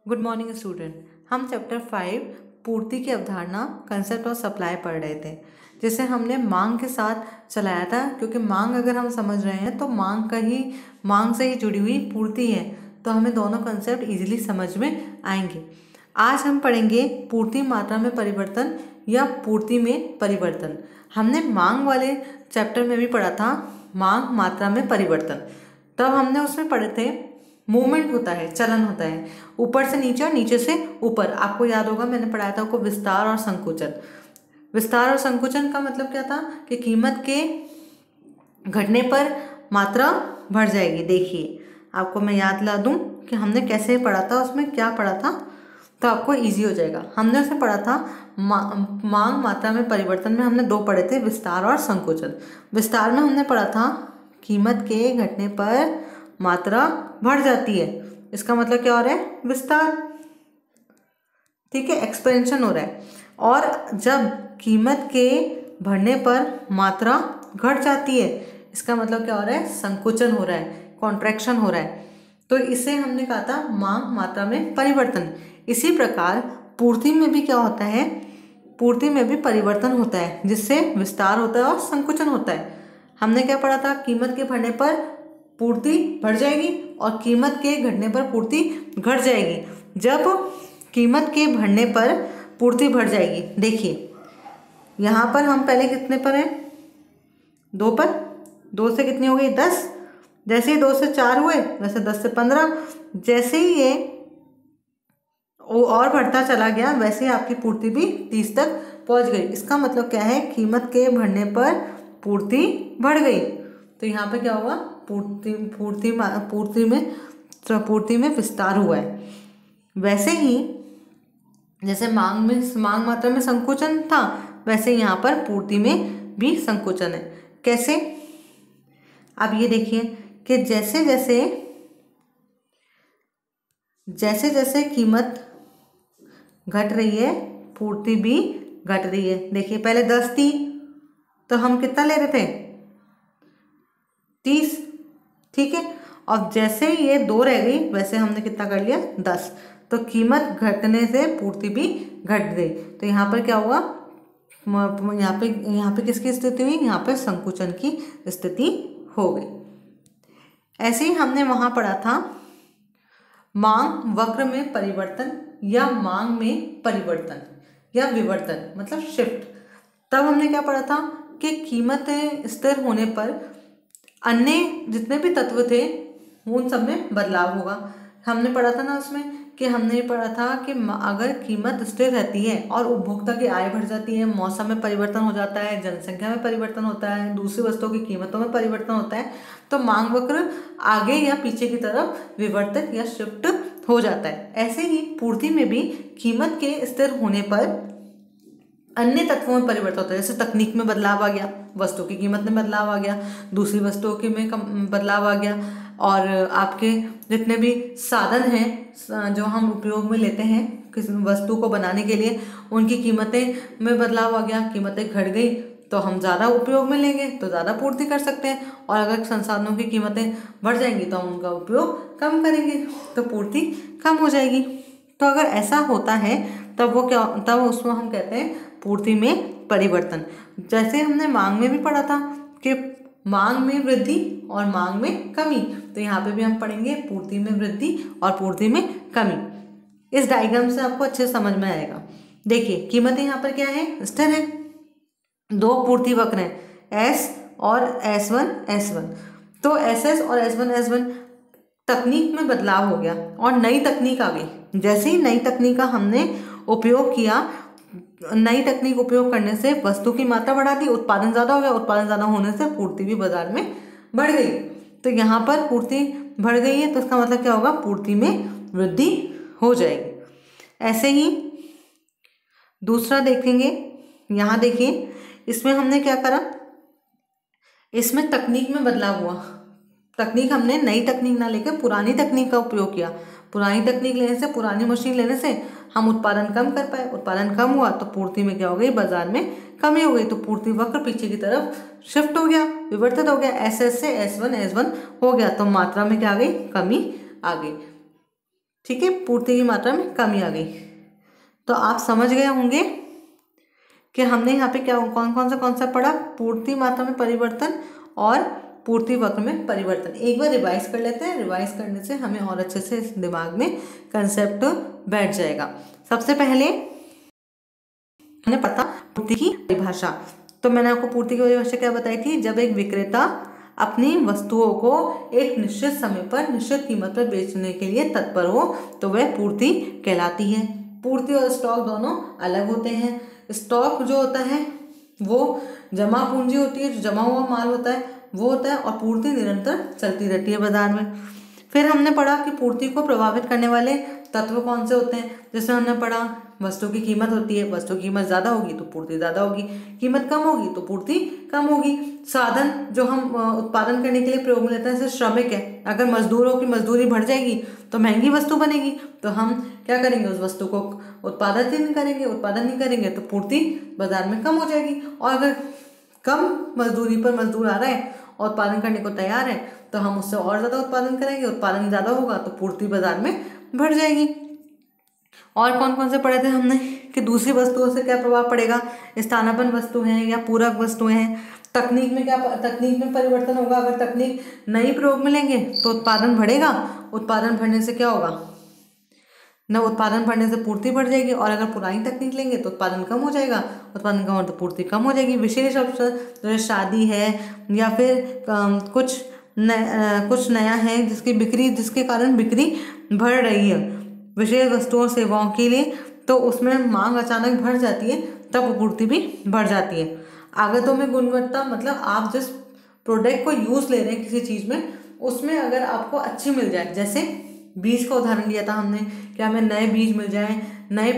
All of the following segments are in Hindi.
Good morning student. हम चैप्टर 5 पूर्ति की अवधारणा कंसेप्ट ऑफ सप्लाई पढ़ रहे थे, जिसे हमने मांग के साथ चलाया था। क्योंकि मांग अगर हम समझ रहे हैं तो मांग से ही जुड़ी हुई पूर्ति है, तो हमें दोनों कंसेप्ट इजीली समझ में आएंगे। आज हम पढ़ेंगे पूर्ति मात्रा में परिवर्तन या पूर्ति में परिवर्तन। हमने मांग वाले चैप्टर में भी पढ़ा था मांग मात्रा में परिवर्तन। तब हमने उसमें पढ़े थे मूवमेंट होता है, चलन होता है, ऊपर से नीचे और नीचे से ऊपर। आपको याद होगा मैंने पढ़ाया था आपको विस्तार और संकुचन। विस्तार और संकुचन का मतलब क्या था कि कीमत के घटने पर मात्रा बढ़ जाएगी। देखिए आपको मैं याद ला दूं कि हमने कैसे पढ़ा था, उसमें क्या पढ़ा था, तो आपको इजी हो जाएगा। हमने उसमें पढ़ा था मांग मात्रा में परिवर्तन में हमने दो पढ़े थे, विस्तार और संकुचन। विस्तार में हमने पढ़ा था कीमत के घटने पर मात्रा बढ़ जाती है, इसका मतलब क्या हो रहा है, विस्तार। ठीक है, एक्सपेंशन हो रहा है। और जब कीमत के बढ़ने पर मात्रा घट जाती है, इसका मतलब क्या हो रहा है, संकुचन हो रहा है, कॉन्ट्रैक्शन हो रहा है। तो इसे हमने कहा था मांग मात्रा में परिवर्तन। इसी प्रकार पूर्ति में भी क्या होता है, पूर्ति में भी परिवर्तन होता है, जिससे विस्तार होता है और संकुचन होता है। हमने क्या पढ़ा था, कीमत के बढ़ने पर पूर्ति बढ़ जाएगी और कीमत के घटने पर पूर्ति घट जाएगी। जब कीमत के बढ़ने पर पूर्ति बढ़ जाएगी, देखिए यहाँ पर हम पहले कितने पर हैं, 2 पर। 2 से कितनी हो गई, 10। जैसे ही 2 से 4 हुए, वैसे 10 से 15। जैसे ही ये और बढ़ता चला गया, वैसे ही आपकी पूर्ति भी 30 तक पहुँच गई। इसका मतलब क्या है, कीमत के बढ़ने पर पूर्ति बढ़ गई। तो यहाँ पे क्या हुआ, पूर्ति में विस्तार हुआ है। वैसे ही जैसे मांग मात्रा में संकुचन था, वैसे यहाँ पर पूर्ति में भी संकुचन है। कैसे, अब ये देखिए कि जैसे जैसे कीमत घट रही है, पूर्ति भी घट रही है। देखिए पहले 10 थी तो हम कितना ले रहे थे, 30। ठीक है, और जैसे ही ये 2 रह गई, वैसे हमने कितना कर लिया, 10। तो कीमत घटने से पूर्ति भी घट गई। तो यहाँ पर क्या हुआ, यहाँ पे किसकी स्थिति हुई, यहाँ पे संकुचन की स्थिति हो गई। ऐसे ही हमने वहाँ पढ़ा था मांग वक्र में परिवर्तन या मांग में परिवर्तन या विवर्तन, मतलब शिफ्ट। तब हमने क्या पढ़ा था कि कीमतें स्थिर होने पर अन्य जितने भी तत्व थे उन सब में बदलाव होगा। हमने पढ़ा था ना उसमें कि हमने पढ़ा था कि अगर कीमत स्थिर रहती है और उपभोक्ता की आय बढ़ जाती है, मौसम में परिवर्तन हो जाता है, जनसंख्या में परिवर्तन होता है, दूसरी वस्तुओं की कीमतों में परिवर्तन होता है, तो मांग वक्र आगे या पीछे की तरफ विवर्तित या शिफ्ट हो जाता है। ऐसे ही पूर्ति में भी कीमत के स्थिर होने पर अन्य तत्वों में परिवर्तन होता है। जैसे तकनीक में बदलाव आ गया, वस्तु की कीमत में बदलाव आ गया, दूसरी वस्तुओं के में बदलाव आ गया, और आपके जितने भी साधन हैं जो हम उपयोग में लेते हैं किसी वस्तु को बनाने के लिए, उनकी कीमतें में बदलाव आ गया। कीमतें घट गई तो हम ज़्यादा उपयोग में लेंगे तो ज़्यादा पूर्ति कर सकते हैं, और अगर संसाधनों की कीमतें बढ़ जाएंगी तो हम उनका उपयोग कम करेंगे तो पूर्ति कम हो जाएगी। तो अगर ऐसा होता है तब उसको हम कहते हैं पूर्ति में परिवर्तन। जैसे हमने मांग में भी पढ़ा था कि मांग में वृद्धि और मांग में कमी, तो यहाँ पे भी हम पढ़ेंगे पूर्ति में वृद्धि और पूर्ति में कमी। इस डायग्राम से आपको अच्छे समझ में आएगा। देखिए कीमतें यहाँ पर क्या है, स्थिर है। 2 पूर्ति वक्र हैं, S और S1। तो SS और S1 तकनीक में बदलाव हो गया और नई तकनीक आ गई। जैसे ही नई तकनीक का हमने उपयोग किया, नई तकनीक उपयोग करने से वस्तु की मात्रा बढ़ा दी, उत्पादन ज़्यादा हो गया, उत्पादन ज़्यादा होने से पूर्ति भी बाजार में बढ़ गई। तो यहाँ पर पूर्ति बढ़ गई है, तो इसका मतलब क्या होगा, पूर्ति में वृद्धि हो जाएगी। ऐसे ही दूसरा देखेंगे, यहाँ देखिए इसमें हमने क्या करा, इसमें तकनीक में बदलाव हुआ। तकनीक हमने नई तकनीक ना लेकर पुरानी तकनीक का उपयोग किया। पुरानी तकनीक लेने से, पुरानी मशीन लेने से हम उत्पादन कम कर पाए। उत्पादन कम हुआ तो पूर्ति में क्या हो गई, बाजार में कमी हो गई। तो पूर्ति वक्र पीछे की तरफ शिफ्ट हो गया, विवर्तित हो गया। SS से S1 हो गया, तो मात्रा में क्या आ गई, कमी आ गई। ठीक है, पूर्ति की मात्रा में कमी आ गई। तो आप समझ गए होंगे कि हमने यहाँ पे क्या कौन कौन सा कॉन्सेप्ट पढ़ा, पूर्ति मात्रा में परिवर्तन और पूर्ति वक्र में परिवर्तन। एक बार रिवाइज कर लेते हैं, रिवाइज करने से हमें और अच्छे से दिमाग में कंसेप्ट बैठ जाएगा। सबसे पहले हमने पता पूर्ति की परिभाषा। तो मैंने आपको पूर्ति की परिभाषा क्या बताई थी, जब एक विक्रेता अपनी वस्तुओं को एक निश्चित समय पर निश्चित कीमत पर बेचने के लिए तत्पर हो तो वह पूर्ति कहलाती है। पूर्ति और स्टॉक दोनों अलग होते हैं। स्टॉक जो होता है वो जमा पूंजी होती है, जो जमा हुआ माल होता है वो होता है, और पूर्ति निरंतर चलती रहती है बाजार में। फिर हमने पढ़ा कि पूर्ति को प्रभावित करने वाले तत्व कौन से होते हैं। जैसे हमने पढ़ा वस्तु की कीमत होती है, वस्तु की कीमत ज़्यादा होगी तो पूर्ति ज़्यादा होगी, कीमत कम होगी तो पूर्ति कम होगी। साधन जो हम उत्पादन करने के लिए प्रयोग में लेते हैं, जैसे श्रमिक है, अगर मजदूरों की मजदूरी बढ़ जाएगी तो महंगी वस्तु बनेगी, तो हम क्या करेंगे, उस वस्तु को उत्पादन नहीं करेंगे तो पूर्ति बाजार में कम हो जाएगी। और अगर कम मजदूरी पर मजदूर आ रहा है और उत्पादन करने को तैयार है तो हम उससे और ज़्यादा उत्पादन करेंगे, उत्पादन ज़्यादा होगा तो पूर्ति बाजार में बढ़ जाएगी। और कौन कौन से पढ़े थे हमने कि दूसरी वस्तुओं से क्या प्रभाव पड़ेगा, स्थानापन्न वस्तु हैं या पूरक वस्तुएं हैं। तकनीक में परिवर्तन होगा। अगर तकनीक नई प्रयोग में लेंगे तो उत्पादन बढ़ेगा, उत्पादन बढ़ने से क्या होगा, न उत्पादन बढ़ने से पूर्ति बढ़ जाएगी। और अगर पुरानी तकनीक लेंगे तो उत्पादन कम हो जाएगा, उत्पादन कम हो तो पूर्ति कम हो जाएगी। विशेष अवसर जैसे शादी है या फिर कुछ नया है जिसके कारण बिक्री बढ़ रही है विशेष वस्तुओं सेवाओं के लिए, तो उसमें मांग अचानक बढ़ जाती है, तब पूर्ति भी बढ़ जाती है। आगतों में गुणवत्ता, मतलब आप जिस प्रोडक्ट को यूज़ ले रहे हैं किसी चीज़ में, उसमें अगर आपको अच्छी मिल जाए, जैसे बीज का उदाहरण दिया था हमने कि हमें नए बीज मिल जाएं, नए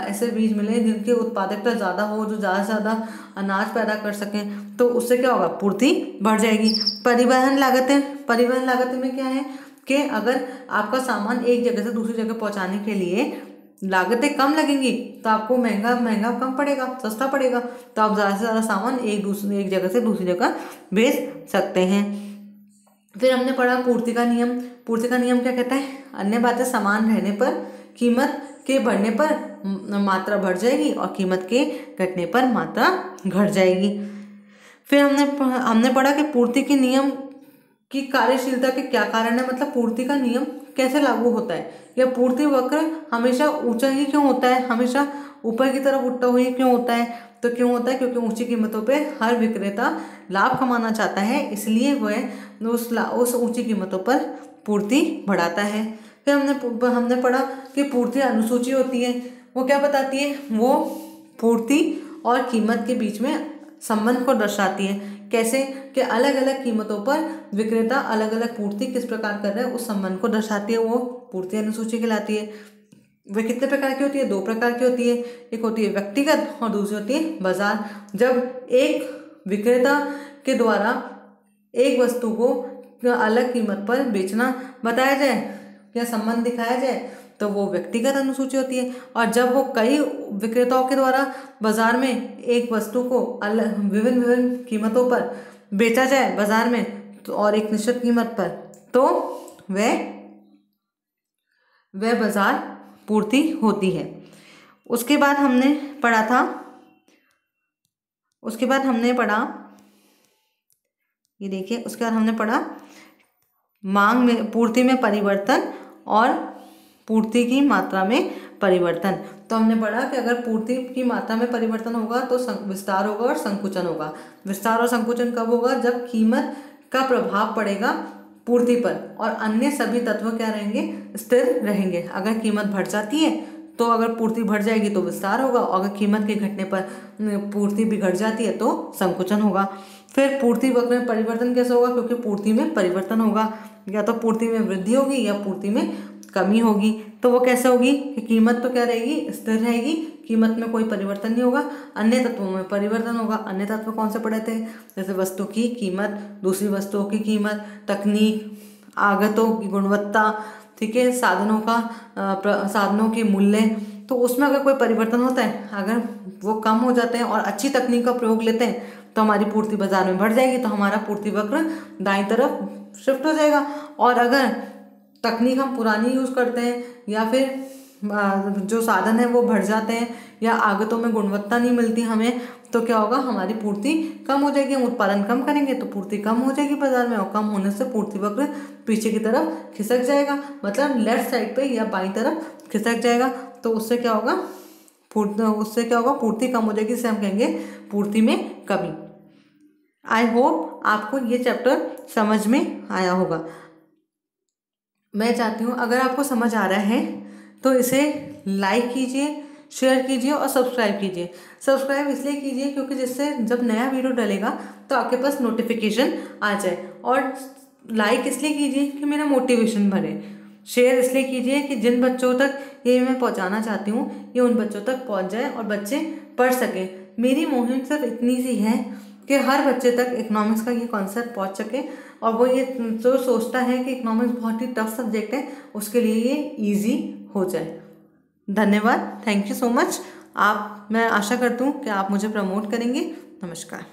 ऐसे बीज मिले जिनकी उत्पादकता ज़्यादा हो, जो ज़्यादा से ज़्यादा अनाज पैदा कर सकें, तो उससे क्या होगा, पूर्ति बढ़ जाएगी। परिवहन लागतें में क्या है कि अगर आपका सामान एक जगह से दूसरी जगह पहुंचाने के लिए लागतें कम लगेंगी तो आपको महंगा कम पड़ेगा, सस्ता पड़ेगा, तो आप ज़्यादा से ज़्यादा सामान एक जगह से दूसरी जगह भेज सकते हैं। फिर हमने पढ़ा पूर्ति का नियम क्या कहता है, अन्य बातें समान रहने पर कीमत के बढ़ने पर मात्रा बढ़ जाएगी और कीमत के घटने पर मात्रा घट जाएगी। फिर हमने पढ़ा कि पूर्ति के नियम की कार्यशीलता के क्या कारण है, मतलब पूर्ति का नियम कैसे लागू होता है, या पूर्ति वक्र हमेशा ऊंचा ही क्यों होता है, हमेशा ऊपर की तरफ उठता हुआ क्यों होता है। तो क्यों होता है, क्योंकि ऊंची कीमतों पे हर विक्रेता लाभ कमाना चाहता है, इसलिए वह उस ऊंची कीमतों पर पूर्ति बढ़ाता है। फिर हमने पढ़ा कि पूर्ति अनुसूची होती है, वो क्या बताती है, वो पूर्ति और कीमत के बीच में संबंध को दर्शाती है। कैसे कि अलग अलग कीमतों पर विक्रेता अलग अलग पूर्ति किस प्रकार कर रहे हैं, उस संबंध को दर्शाती है, वो पूर्ति अनुसूची कहलाती है। वे कितने प्रकार की होती है, 2 प्रकार की होती है, एक होती है व्यक्तिगत और दूसरी होती है बाजार। जब एक विक्रेता के द्वारा एक वस्तु को अलग कीमत पर बेचना बताया जाए या संबंध दिखाया जाए तो वो व्यक्तिगत अनुसूची होती है, और जब वो कई विक्रेताओं के द्वारा बाजार में एक वस्तु को विभिन्न कीमतों पर बेचा जाए बाजार में तो और एक निश्चित कीमत पर, तो वह बाजार पूर्ति होती है। उसके बाद हमने पढ़ा ये देखिए, उसके बाद हमने पढ़ा पूर्ति में परिवर्तन और पूर्ति की मात्रा में परिवर्तन। तो हमने पढ़ा कि अगर पूर्ति की मात्रा में परिवर्तन होगा तो विस्तार होगा और संकुचन होगा। विस्तार और संकुचन कब होगा, जब कीमत का प्रभाव पड़ेगा पूर्ति पर और अन्य सभी तत्व क्या रहेंगे, स्थिर रहेंगे। अगर कीमत बढ़ जाती है तो अगर पूर्ति बढ़ जाएगी तो विस्तार होगा, और अगर कीमत के घटने पर पूर्ति भी घट जाती है तो संकुचन होगा। फिर पूर्ति वक्र में परिवर्तन कैसे होगा, क्योंकि पूर्ति में परिवर्तन होगा, या तो पूर्ति में वृद्धि होगी या पूर्ति में कमी होगी। तो वो कैसे होगी कि कीमत तो क्या रहेगी, स्थिर रहेगी, कीमत में कोई परिवर्तन नहीं होगा, अन्य तत्वों में परिवर्तन होगा। अन्य तत्व कौन से पढ़े थे, जैसे वस्तु की कीमत, दूसरी वस्तुओं की कीमत, तकनीक, आगतों की गुणवत्ता, ठीक है, साधनों के मूल्य। तो उसमें अगर कोई परिवर्तन होता है, अगर वो कम हो जाते हैं और अच्छी तकनीक का प्रयोग लेते हैं तो हमारी पूर्ति बाजार में बढ़ जाएगी, तो हमारा पूर्ति वक्र दाईं तरफ शिफ्ट हो जाएगा। और अगर तकनीक हम पुरानी यूज़ करते हैं या फिर जो साधन है वो बढ़ जाते हैं या आगतों में गुणवत्ता नहीं मिलती हमें, तो क्या होगा, हमारी पूर्ति कम हो जाएगी। हम उत्पादन कम करेंगे तो पूर्ति कम हो जाएगी बाजार में, और कम होने से पूर्ति वक्र पीछे की तरफ खिसक जाएगा, मतलब लेफ्ट साइड पे या बाईं तरफ खिसक जाएगा। तो उससे क्या होगा, पूर्ति कम हो जाएगी, जिसे हम कहेंगे पूर्ति में कमी। आई होप आपको ये चैप्टर समझ में आया होगा। मैं चाहती हूँ अगर आपको समझ आ रहा है तो इसे लाइक कीजिए, शेयर कीजिए और सब्सक्राइब कीजिए। सब्सक्राइब इसलिए कीजिए क्योंकि जिससे जब नया वीडियो डलेगा तो आपके पास नोटिफिकेशन आ जाए, और लाइक इसलिए कीजिए कि मेरा मोटिवेशन बढ़े। शेयर इसलिए कीजिए कि जिन बच्चों तक ये मैं पहुंचाना चाहती हूँ ये उन बच्चों तक पहुंच जाए और बच्चे पढ़ सकें। मेरी मुहिम सिर्फ इतनी सी है कि हर बच्चे तक इकोनॉमिक्स का ये कॉन्सेप्ट पहुंच सके, और वो ये जो सोचता है कि इकोनॉमिक्स बहुत ही टफ सब्जेक्ट है उसके लिए ये इजी हो जाए। धन्यवाद, थैंक यू सो मच। मैं आशा करती हूँ कि आप मुझे प्रमोट करेंगे। नमस्कार।